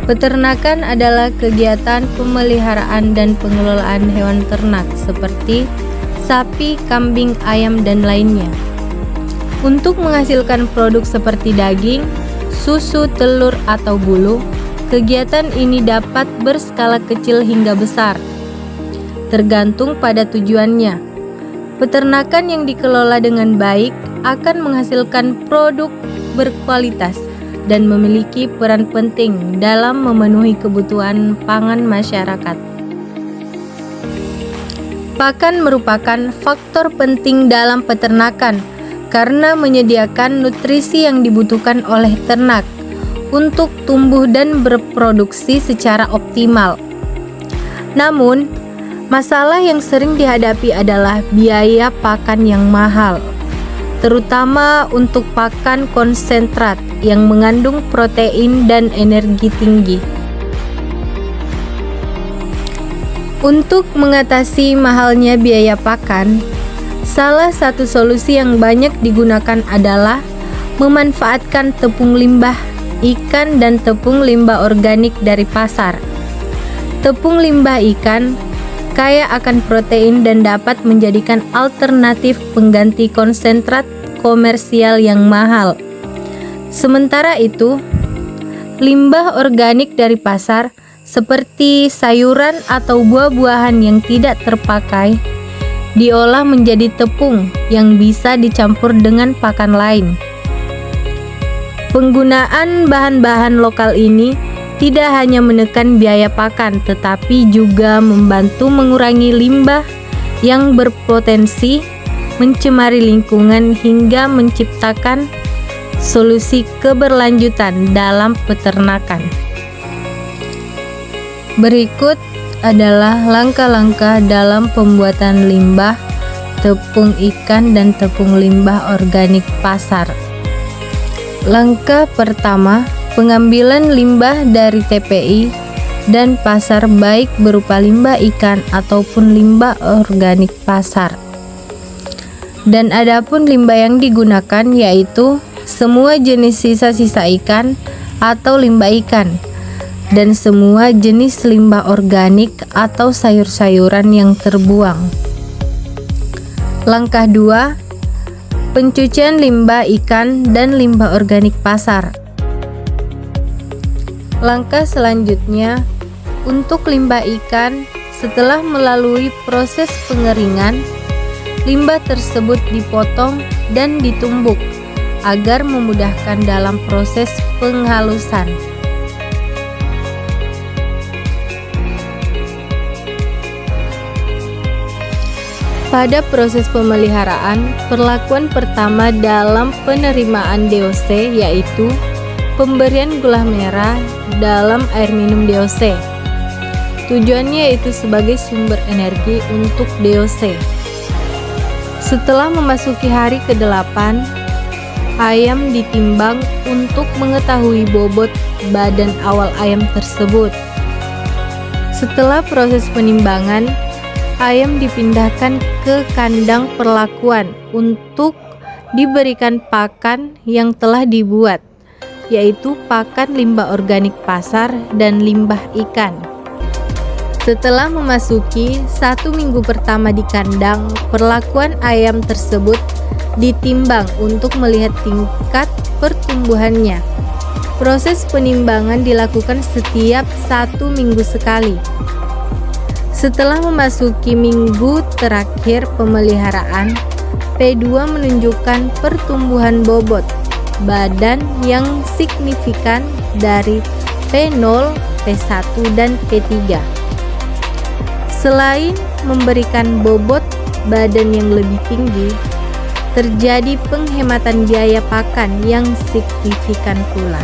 Peternakan adalah kegiatan pemeliharaan dan pengelolaan hewan ternak seperti sapi, kambing, ayam, dan lainnya. Untuk menghasilkan produk seperti daging, susu, telur, atau bulu, kegiatan ini dapat berskala kecil hingga besar, tergantung pada tujuannya. Peternakan yang dikelola dengan baik akan menghasilkan produk berkualitas dan memiliki peran penting dalam memenuhi kebutuhan pangan masyarakat. Pakan merupakan faktor penting dalam peternakan karena menyediakan nutrisi yang dibutuhkan oleh ternak untuk tumbuh dan berproduksi secara optimal. Namun, masalah yang sering dihadapi adalah biaya pakan yang mahal, terutama untuk pakan konsentrat yang mengandung protein dan energi tinggi. Untuk mengatasi mahalnya biaya pakan, salah satu solusi yang banyak digunakan adalah memanfaatkan tepung limbah ikan dan tepung limbah organik dari pasar. Tepung limbah ikan kaya akan protein dan dapat menjadikan alternatif pengganti konsentrat komersial yang mahal. Sementara itu, limbah organik dari pasar seperti sayuran atau buah-buahan yang tidak terpakai diolah menjadi tepung yang bisa dicampur dengan pakan lain. Penggunaan bahan-bahan lokal ini tidak hanya menekan biaya pakan, tetapi juga membantu mengurangi limbah yang berpotensi mencemari lingkungan hingga menciptakan solusi keberlanjutan dalam peternakan. Berikut adalah langkah-langkah dalam pembuatan limbah tepung ikan dan tepung limbah organik pasar. Langkah pertama, pengambilan limbah dari TPI dan pasar baik berupa limbah ikan ataupun limbah organik pasar. Dan adapun limbah yang digunakan yaitu semua jenis sisa-sisa ikan atau limbah ikan dan semua jenis limbah organik atau sayur-sayuran yang terbuang. Langkah 2, pencucian limbah ikan dan limbah organik pasar. Langkah selanjutnya, untuk limbah ikan, setelah melalui proses pengeringan, limbah tersebut dipotong dan ditumbuk agar memudahkan dalam proses penghalusan. Pada proses pemeliharaan, perlakuan pertama dalam penerimaan DOC yaitu pemberian gula merah dalam air minum DOC. Tujuannya yaitu sebagai sumber energi untuk DOC. Setelah memasuki hari ke-8, ayam ditimbang untuk mengetahui bobot badan awal ayam tersebut. Setelah proses penimbangan, ayam dipindahkan ke kandang perlakuan untuk diberikan pakan yang telah dibuat, yaitu pakan limbah organik pasar dan limbah ikan. Setelah memasuki 1 minggu pertama di kandang, perlakuan ayam tersebut ditimbang untuk melihat tingkat pertumbuhannya. Proses penimbangan dilakukan setiap 1 minggu sekali. Setelah memasuki minggu terakhir pemeliharaan, P2 menunjukkan pertumbuhan bobot badan yang signifikan dari P0, P1, dan P3. Selain memberikan bobot badan yang lebih tinggi, terjadi penghematan biaya pakan yang signifikan pula.